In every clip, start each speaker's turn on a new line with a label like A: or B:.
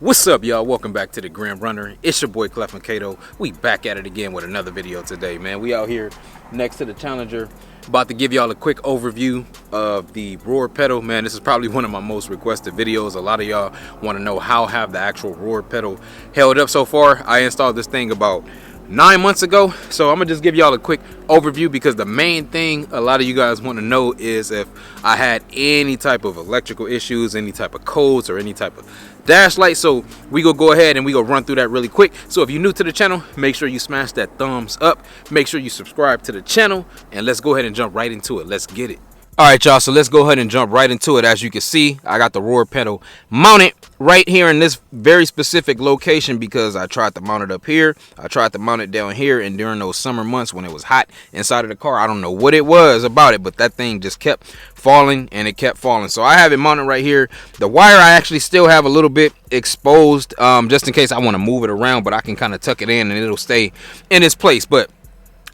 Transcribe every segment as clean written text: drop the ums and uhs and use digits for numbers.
A: What's up, y'all? Welcome back to the Grim Runner. It's your boy Clef and Kato. We back at it again with another video today, man. We out here next to the Challenger, about to give y'all a quick overview of the roar pedal. Man, this is probably one of my most requested videos. A lot of y'all want to know how have the actual roar pedal held up so far. I installed this thing about 9 months ago, so I'm gonna just give y'all a quick overview because the main thing a lot of you guys want to know is if I had any type of electrical issues, any type of codes, or any type of dash light. So we gonna go ahead and we gonna run through that really quick. So if you're new to the channel, make sure you smash that thumbs up, make sure you subscribe to the channel, and let's go ahead and jump right into it. Let's get it. All right, y'all, so let's go ahead and jump right into it. As you can see, I got the roar pedal mounted right here in this very specific location because I tried to mount it up here, I tried to mount it down here, and during those summer months when it was hot inside of the car, I don't know what it was about it, but that thing just kept falling and it kept falling. So I have it mounted right here. The wire I actually still have a little bit exposed, just in case I want to move it around, but I can kind of tuck it in and it'll stay in its place. But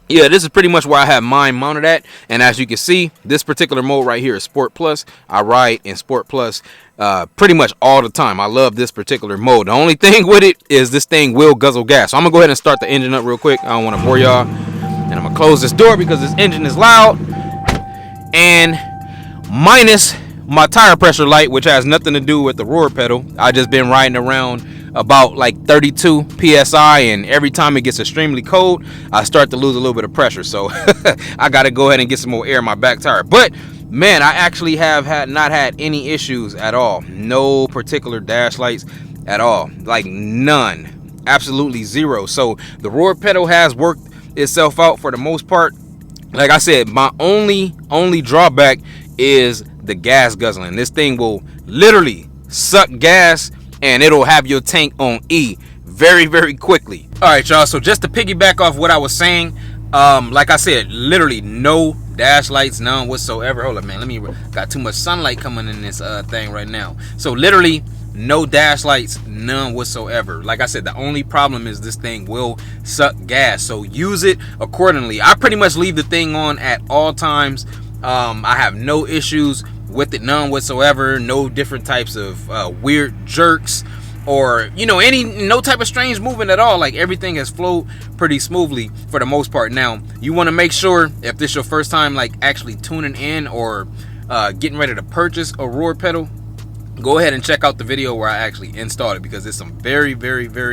A: yeah, this is pretty much where I have mine mounted at. And as you can see, this particular mode right here is Sport Plus. I ride in Sport Plus pretty much all the time. I love this particular mode. The only thing with it is this thing will guzzle gas. So I'm gonna go ahead and start the engine up real quick. I don't want to bore y'all, and I'm gonna close this door because this engine is loud. And minus my tire pressure light, which has nothing to do with the roar pedal, I just been riding around about like 32 psi, and every time it gets extremely cold, I start to lose a little bit of pressure. So I got to go ahead and get some more air in my back tire. But man, I actually have not had any issues at all. No particular dash lights at all, like none, absolutely zero. So the roar pedal has worked itself out for the most part. Like I said, my only drawback is the gas guzzling. This thing will literally suck gas and it'll have your tank on E very quickly. All right, y'all, so just to piggyback off what I was saying, like I said, literally no dash lights, none whatsoever. Hold up, man, let me, got too much sunlight coming in this thing right now. So literally no dash lights, none whatsoever. Like I said, the only problem is this thing will suck gas, so use it accordingly. I pretty much leave the thing on at all times. I have no issues with it, none whatsoever. No different types of weird jerks or no type of strange movement at all. Like everything has flowed pretty smoothly for the most part. Now you want to make sure, if this is your first time like actually tuning in or getting ready to purchase a roar pedal, go ahead and check out the video where I actually installed it, because there's some very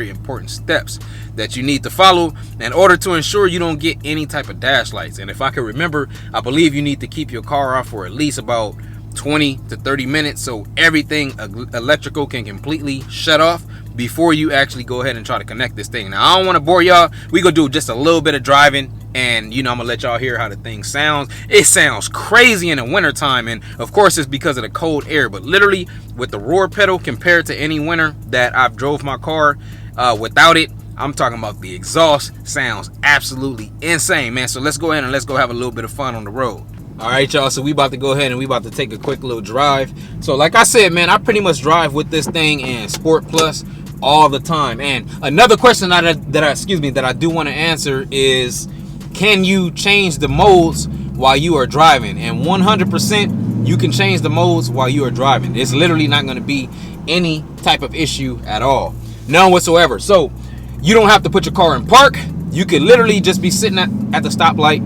A: important steps that you need to follow in order to ensure you don't get any type of dash lights. And if I can remember, I believe you need to keep your car off for at least about 20 to 30 minutes so everything electrical can completely shut off before you actually go ahead and try to connect this thing. Now I don't want to bore y'all. We gonna do just a little bit of driving, and I'm gonna let y'all hear how the thing sounds. It sounds crazy in the winter time, and of course it's because of the cold air, but literally with the roar pedal compared to any winter that I've drove my car without it, I'm talking about the exhaust sounds absolutely insane, man. So let's go ahead and let's go have a little bit of fun on the road. All right, y'all, so we about to go ahead and we about to take a quick little drive. So like I said, man, I pretty much drive with this thing in Sport Plus all the time. And another question that I do want to answer is, can you change the modes while you are driving? And 100% you can change the modes while you are driving. It's literally not going to be any type of issue at all, none whatsoever. So you don't have to put your car in park. You could literally just be sitting at the stoplight,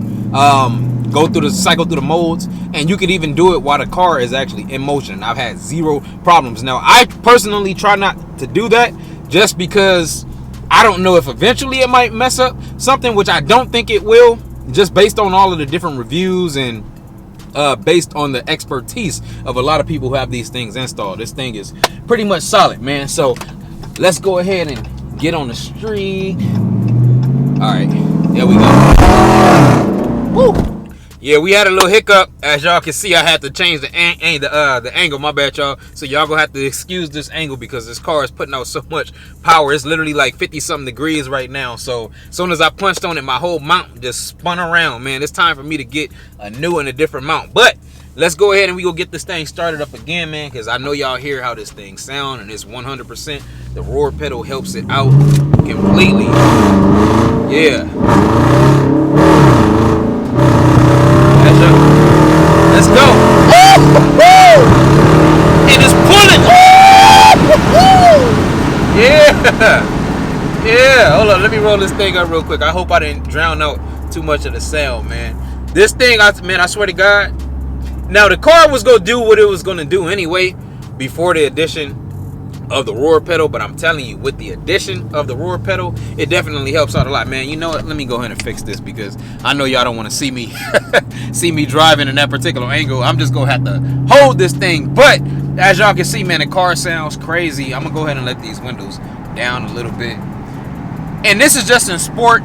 A: cycle through the modes, and you could even do it while the car is actually in motion. And I've had zero problems. Now I personally try not to do that just because I don't know if eventually it might mess up something, which I don't think it will, just based on all of the different reviews and based on the expertise of a lot of people who have these things installed. This thing is pretty much solid, man. So let's go ahead and get on the street. All right, there we go. Woo! Yeah, we had a little hiccup. As y'all can see, I had to change the angle. My bad, y'all. So y'all gonna have to excuse this angle because this car is putting out so much power. It's literally like 50-something degrees right now. So as soon as I punched on it, my whole mount just spun around, man. It's time for me to get a new and a different mount. But let's go ahead and we go get this thing started up again, man, because I know y'all hear how this thing sound, and it's 100%. The roar pedal helps it out completely. Yeah. Let's go. It is pulling. Yeah, hold on, let me roll this thing up real quick. I hope I didn't drown out too much of the sound, man. This thing, man, I swear to God. Now, the car was going to do what it was going to do anyway before the addition of the roar pedal, but I'm telling you, with the addition of the roar pedal, it definitely helps out a lot, man. You know what? Let me go ahead and fix this because I know y'all don't want to see me see me driving in that particular angle. I'm just going to have to hold this thing, but as y'all can see, man, the car sounds crazy. I'm going to go ahead and let these windows down a little bit. And this is just in Sport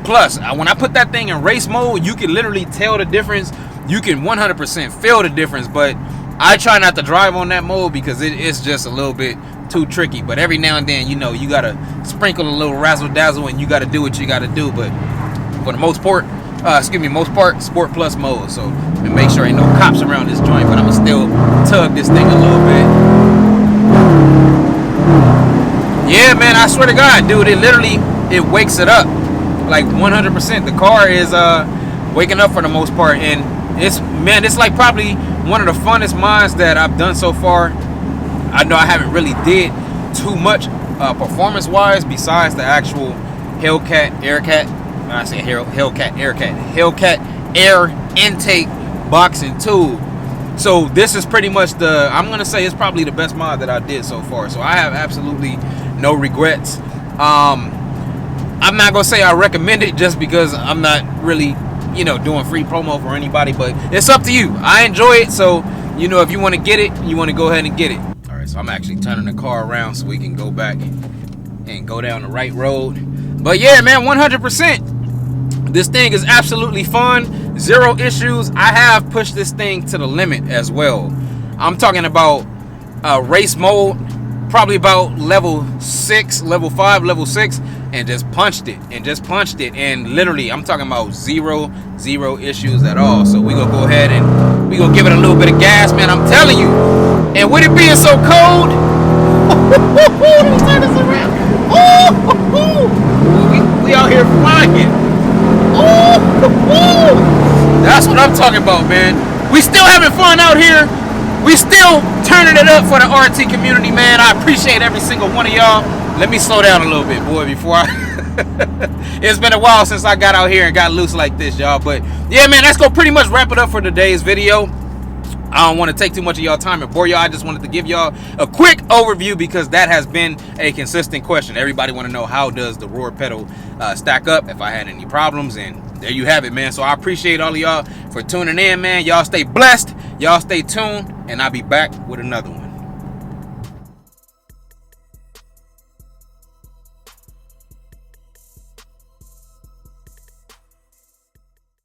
A: Plus. When I put that thing in race mode, you can literally tell the difference. You can 100% feel the difference, but I try not to drive on that mode because it's just a little bit too tricky. But every now and then, you know, you got to sprinkle a little razzle-dazzle and you got to do what you got to do. But for the most part, Sport Plus mode. So and make sure ain't no cops around this joint, but I'm going to still tug this thing a little bit. Yeah, man, I swear to God, dude, it wakes it up like 100%. The car is waking up for the most part, and it's like probably one of the funnest mods that I've done so far. I know I haven't really did too much performance-wise besides the actual Hellcat air intake boxing tool. So this is pretty much I'm gonna say it's probably the best mod that I did so far. So I have absolutely no regrets. I'm not gonna say I recommend it just because I'm not really, you know, doing free promo for anybody, but it's up to you. I enjoy it, so you know, if you want to get it, you want to go ahead and get it. All right, so I'm actually turning the car around so we can go back and go down the right road. But yeah, man, 100%. This thing is absolutely fun. Zero issues. I have pushed this thing to the limit as well. I'm talking about race mode, probably about level 5, level 6, and just punched it. And literally, I'm talking about zero issues at all. So we gonna go ahead and we gonna give it a little bit of gas, man. I'm telling you. And with it being so cold, let me turn this around. We out here flying. That's what I'm talking about, man. We still having fun out here. We still turning it up for the RT community, man. I appreciate every single one of y'all. Let me slow down a little bit, boy, before I... It's been a while since I got out here and got loose like this, y'all. But, yeah, man, that's going to pretty much wrap it up for today's video. I don't want to take too much of y'all time and bore y'all. I just wanted to give y'all a quick overview because that has been a consistent question. Everybody want to know, how does the roar pedal stack up, if I had any problems, and there you have it, man. So I appreciate all of y'all for tuning in, man. Y'all stay blessed. Y'all stay tuned, and I'll be back with another one.